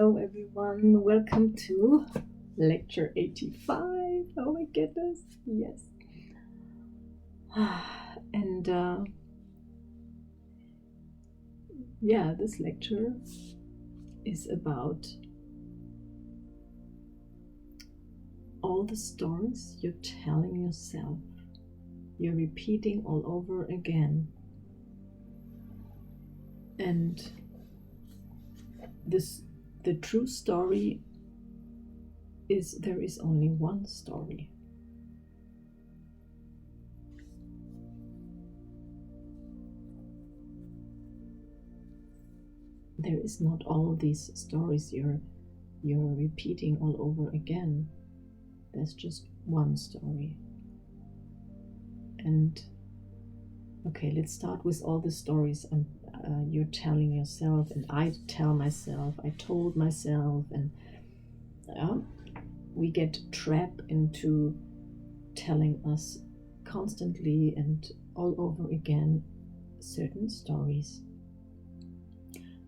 Hello everyone, welcome to lecture 85. Oh my goodness, yes. And this lecture is about all the stories you're telling yourself. You're repeating all over again. And the true story is there is only one story. There is not all these stories you're repeating all over again. There's just one story. And okay, let's start with all the stories you're telling yourself, and I tell myself, I told myself, and we get trapped into telling us constantly and all over again certain stories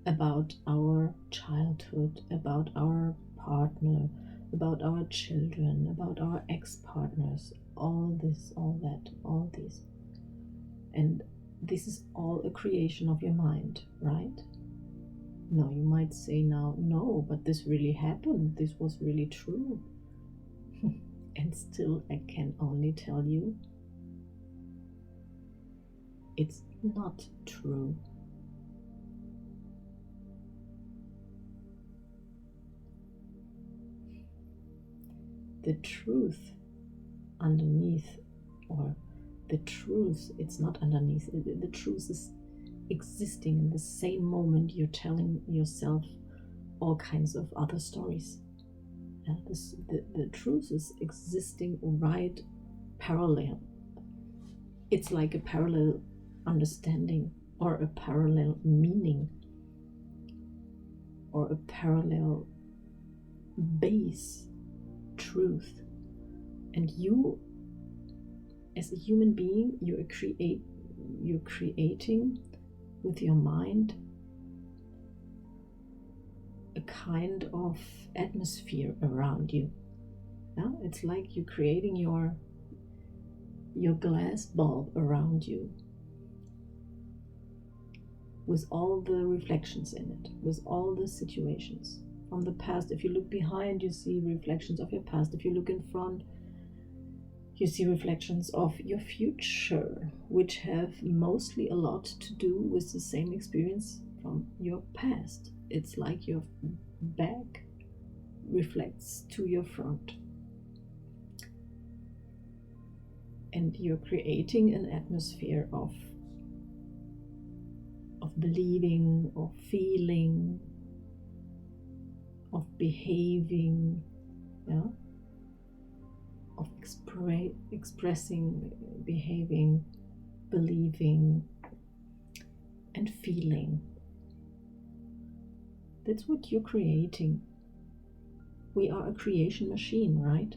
about our childhood, about our partner, about our children, about our ex-partners, all this, all that, all this. And this is all a creation of your mind, right? No, you might say now, no, but this really happened. This was really true. And still, I can only tell you, it's not true. The truth underneath, or the truth, it's not underneath, the truth is existing in the same moment you're telling yourself all kinds of other stories. The truth is existing right parallel. It's like a parallel understanding, or a parallel meaning, or a parallel base truth. And you, as a human being, you're creating with your mind a kind of atmosphere around you. Yeah? It's like you're creating your glass bulb around you, with all the reflections in it, with all the situations from the past. If you look behind, you see reflections of your past. If you look in front, you see reflections of your future, which have mostly a lot to do with the same experience from your past. It's like your back reflects to your front. And you're creating an atmosphere of believing, of feeling, of behaving, of expressing, behaving, believing, and feeling. That's what you're creating. We are a creation machine, right?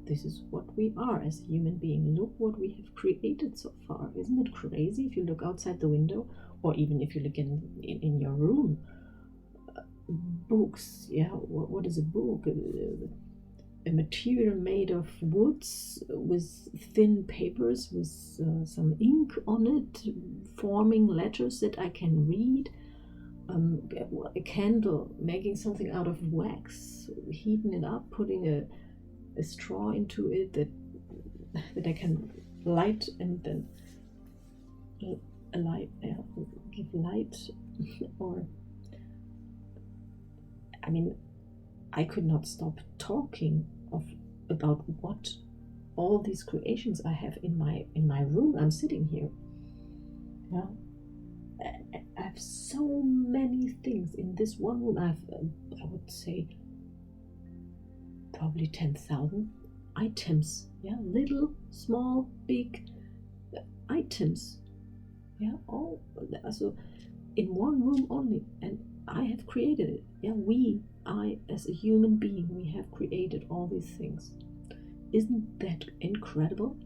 This is what we are as a human being. Look what we have created so far. Isn't it crazy? If you look outside the window, or even if you look in your room, books, what is a book? A material made of woods with thin papers with some ink on it, forming letters that I can read. A candle, making something out of wax, heating it up, putting a straw into it that I can light, and then give light. Or I could not stop talking about what all these creations I have in my room. I'm sitting here. I have so many things in this one room. I would say probably 10,000 items. Little, small, big items. All so in one room only, and I have created it. I as a human being, we have created all these things. Isn't that incredible?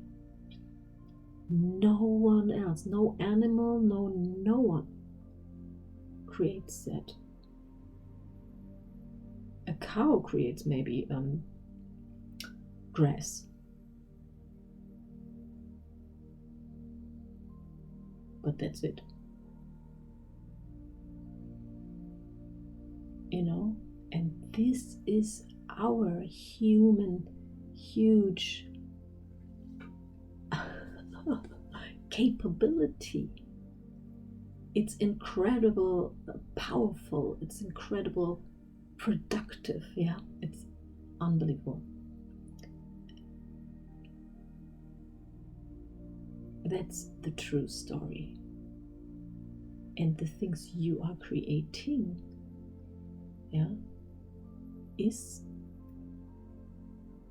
No one else, no animal, no one creates that. cow creates maybe grass. But that's it. You know, and this is our human huge capability. It's incredible, powerful, it's incredible, productive. Yeah, it's unbelievable. That's the true story. And the things you are creating, yeah, is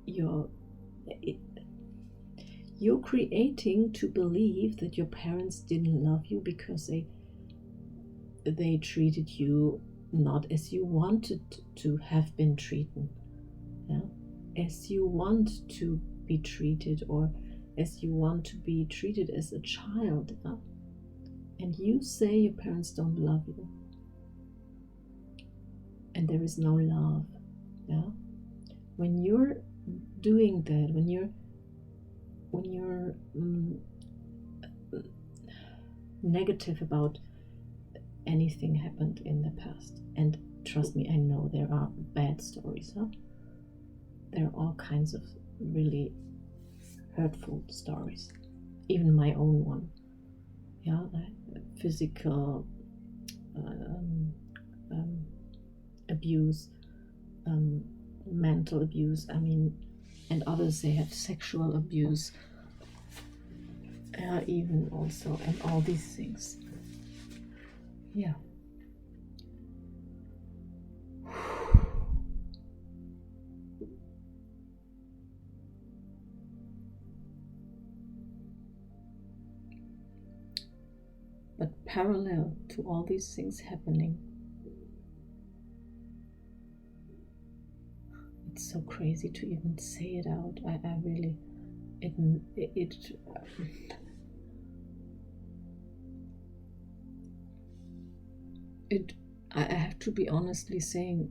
you're creating to believe that your parents didn't love you because they treated you not as you wanted to have been treated, yeah? As you want to be treated, or as you want to be treated as a child, yeah? And you say your parents don't love you, and there is no love, yeah? When you're doing that, when you're negative about anything happened in the past, and trust me, I know there are bad stories, huh? There are all kinds of really hurtful stories, even my own one, yeah, physical abuse, mental abuse, I mean, and others, they have sexual abuse, even also, and all these things, yeah. But parallel to all these things happening, it's so crazy to even say it out. I really, I have to be honestly saying,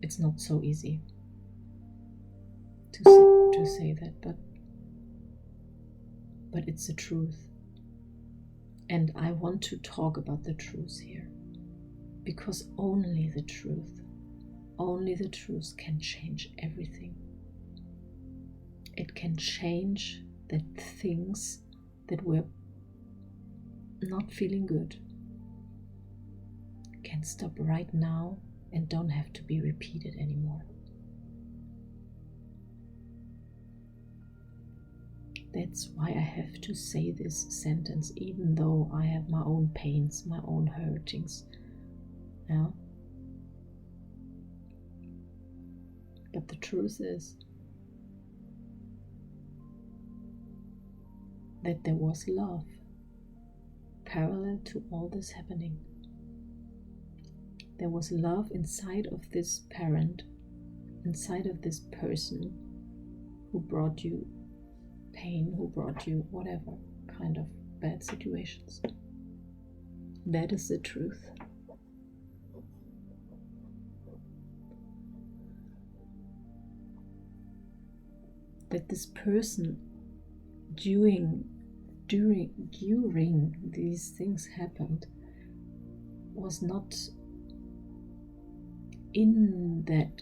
it's not so easy to say that, but it's the truth. And I want to talk about the truth here, because only the truth can change everything. It can change the things that were not feeling good, can stop right now and don't have to be repeated anymore. That's why I have to say this sentence, even though I have my own pains, my own hurtings. Yeah. But the truth is that there was love parallel to all this happening. There was love inside of this parent, inside of this person who brought you pain, who brought you whatever kind of bad situations. That is the truth. That this person during these things happened was not in that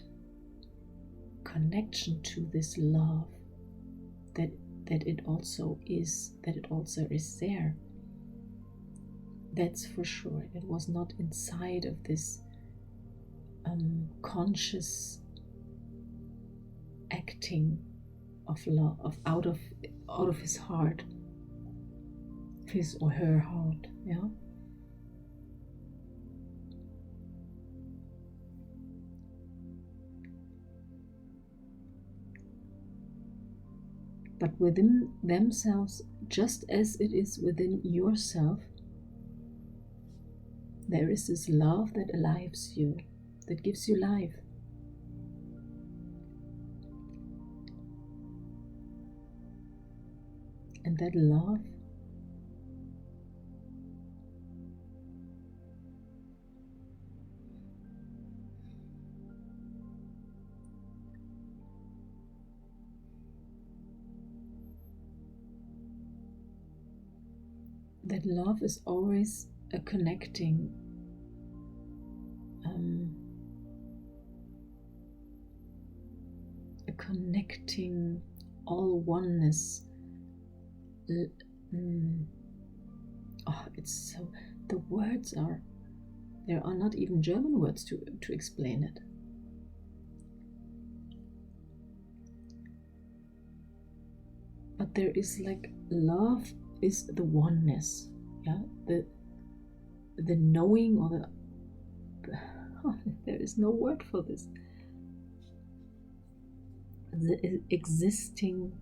connection to this love, that it also is there. That's for sure. It was not inside of this conscious acting of love, out of his heart, his or her heart, yeah. But within themselves, just as it is within yourself, there is this love that alives you, that gives you life. And that love that love is always a connecting all oneness. It's so, the words are, there are not even German words to explain it. But there is like, love is the oneness, yeah, the knowing, or there is no word for this, the existing,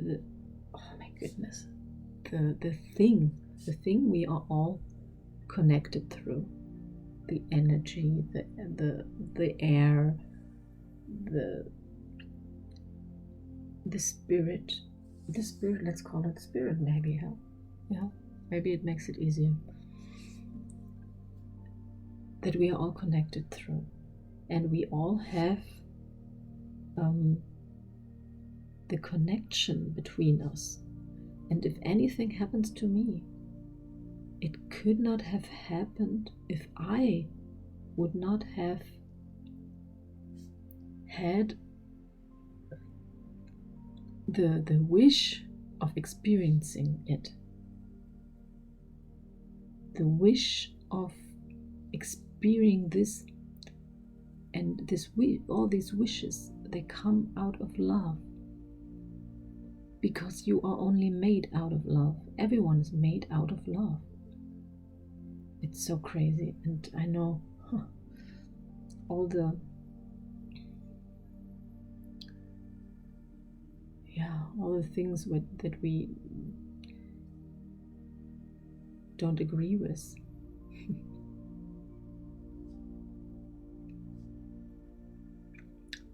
oh my goodness, the thing we are all connected through, the energy, the air, the spirit, let's call it spirit, maybe. Yeah, maybe it makes it easier, that we are all connected through, and we all have the connection between us. And if anything happens to me, it could not have happened if I would not have had the wish of experiencing it, the wish of experiencing this, and all these wishes, they come out of love, because you are only made out of love. Everyone is made out of love. It's so crazy. And I know all the things that we don't agree with.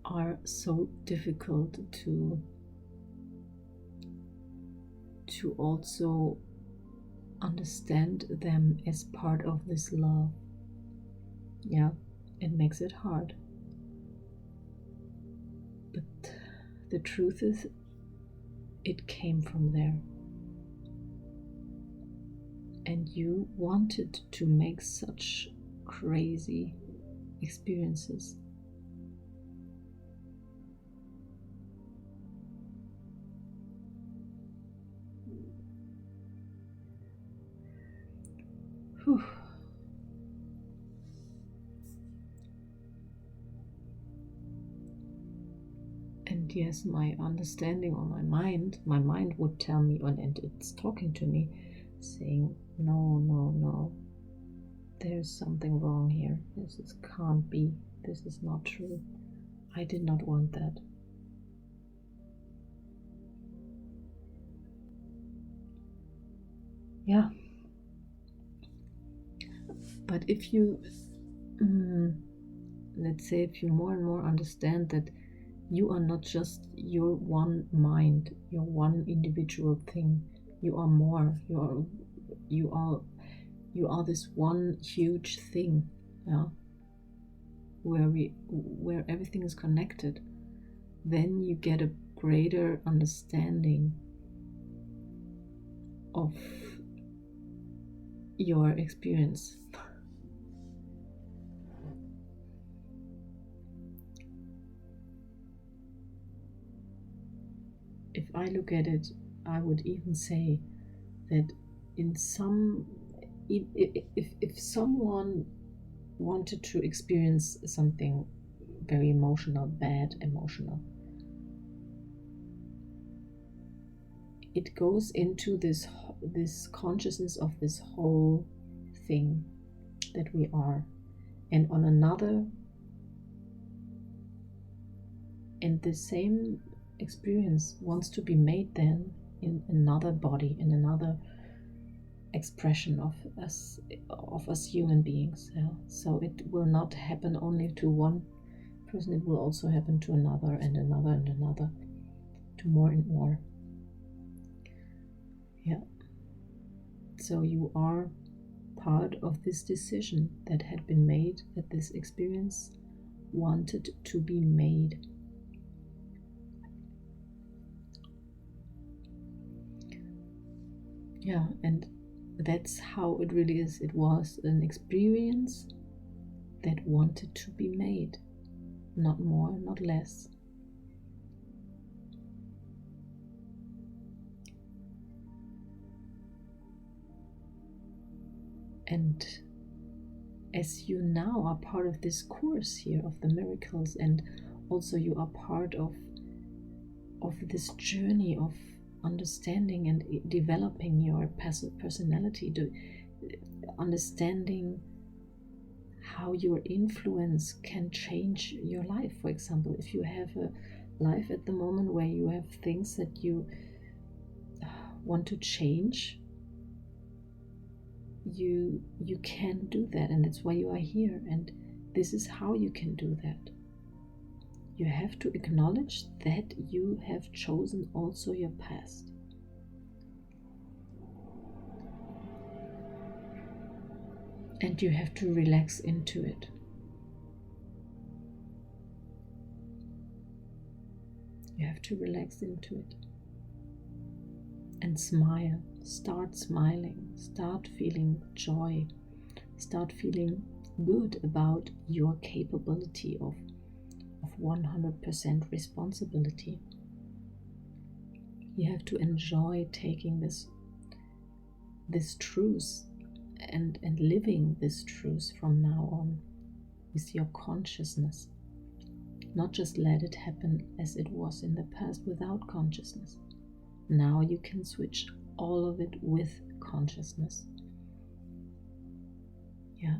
Are so difficult to also understand them as part of this love. Yeah, it makes it hard. But the truth is, it came from there. And you wanted to make such crazy experiences. Whew. And yes, my understanding, or my mind would tell me, and it's talking to me, saying, no, there's something wrong here. This can't be. This is not true. I did not want that. Yeah. But if you, let's say, if you more and more understand that you are not just your one mind, your one individual thing, you are more, you are this one huge thing, yeah, where everything is connected, then you get a greater understanding of your experience. If I look at it, I would even say that if someone wanted to experience something very emotional, bad emotional, it goes into this consciousness of this whole thing that we are, and on another, and the same experience wants to be made then in another body, in another expression of us human beings. Yeah? So it will not happen only to one person, it will also happen to another and another and another, to more and more. Yeah. So you are part of this decision that had been made, that this experience wanted to be made. Yeah, and that's how it really is. It was an experience that wanted to be made, not more, not less. And as you now are part of this course here of the miracles, and also you are part of this journey of understanding and developing your personality, understanding how your influence can change your life. For example, if you have a life at the moment where you have things that you want to change, you can do that, and that's why you are here, and this is how you can do that. You have to acknowledge that you have chosen also your past. And you have to relax into it. You have to relax into it. And smile. Start smiling. Start feeling joy. Start feeling good about your capability of 100% responsibility. You have to enjoy taking this truth and living this truth from now on with your consciousness. Not just let it happen as it was in the past without consciousness. Now you can switch all of it with consciousness. Yeah.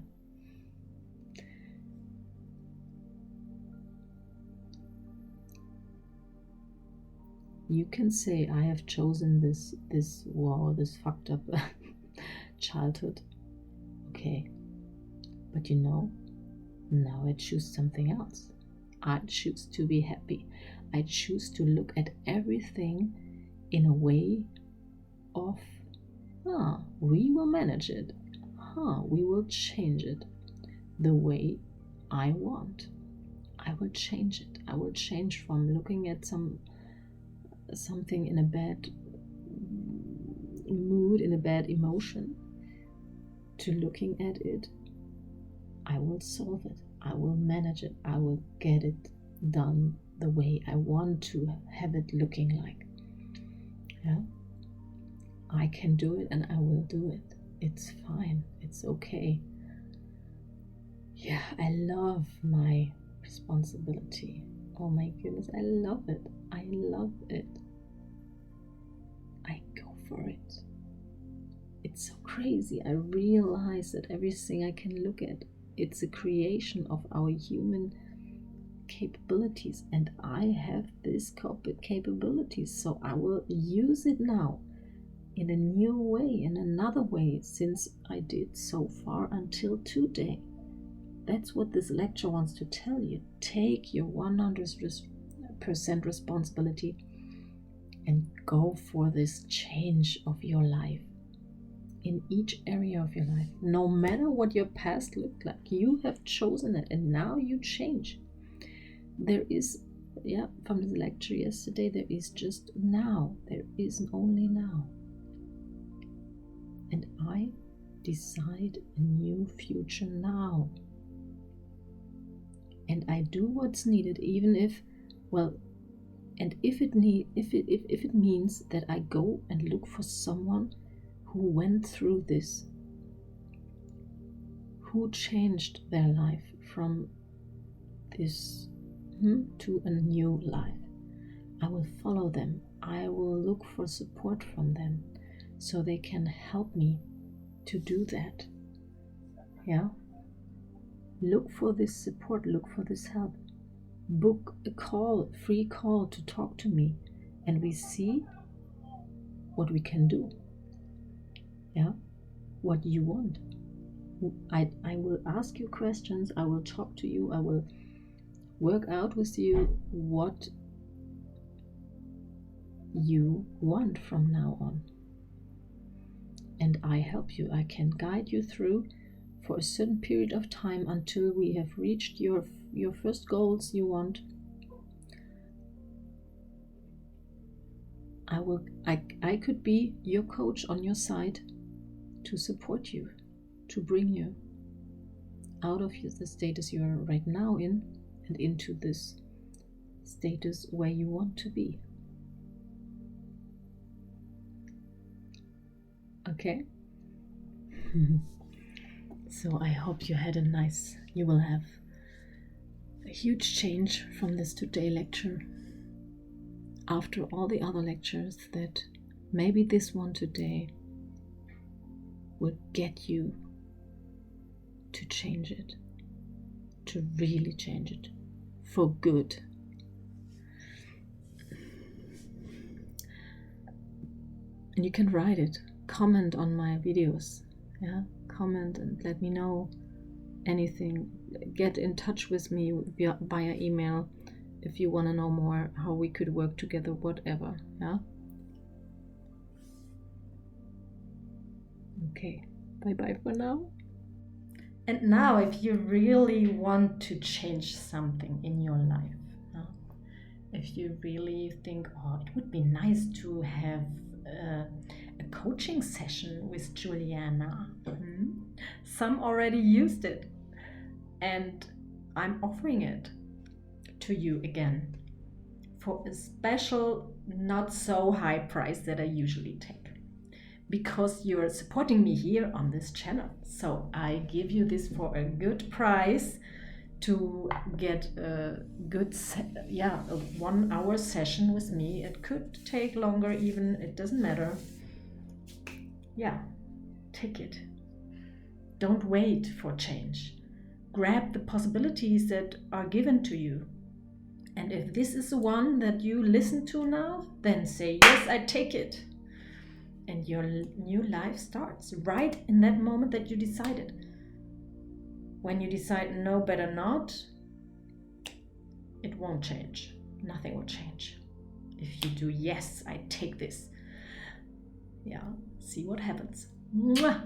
You can say, I have chosen this fucked up childhood. Okay. But now I choose something else. I choose to be happy. I choose to look at everything in a way of, we will manage it. We will change it the way I want. I will change it. I will change from looking at something in a bad mood, in a bad emotion, to looking at it. I will solve it. I will manage it. I will get it done the way I want to have it looking like. Yeah, I can do it and I will do it. It's fine. It's okay. Yeah, I love my responsibility. Oh my goodness, I love it. I love it. I go for it. It's so crazy. I realize that everything I can look at, it's a creation of our human capabilities, and I have this capabilities, so I will use it now in a new way, in another way, since I did so far until today. That's what this lecture wants to tell you. Take your 100% responsibility and go for this change of your life in each area of your life. No matter what your past looked like, you have chosen it, and now you change. There is, from the lecture yesterday, there is just now. There is only now. And I decide a new future now. And I do what's needed, even if, and if it means that I go and look for someone who went through this, who changed their life from this to a new life. I will follow them. I will look for support from them so they can help me to do that. Yeah. Look for this support, look for this help. Book a free call to talk to me, and we see what we can do. Yeah, what you want. I will ask you questions, I will talk to you, I will work out with you what you want from now on. And I help you, I can guide you through for a certain period of time until we have reached your first goals you want. I could be your coach on your side to support you, to bring you out of the status you are right now in and into this status where you want to be. Okay? So I hope you will have a huge change from this today lecture. After all the other lectures, that maybe this one today will get you to change it, to really change it for good. And you can write it, comment on my videos, yeah, comment and let me know anything. Get in touch with me via email if you want to know more, how we could work together, whatever, yeah. Okay, bye bye for now. And now, if you really want to change something in your life, if you really think, oh, it would be nice to have a coaching session with Juliana. Some already used it, and I'm offering it to you again for a special, not so high price that I usually take, because you're supporting me here on this channel. So I give you this for a good price to get a good, a 1 hour session with me. It could take longer even, it doesn't matter. Yeah, take it. Don't wait for change. Grab the possibilities that are given to you. And if this is the one that you listen to now, then say, yes, I take it. And your new life starts right in that moment that you decided. When you decide no, better not, it won't change. Nothing will change. If you do, yes, I take this. Yeah, see what happens. Mwah!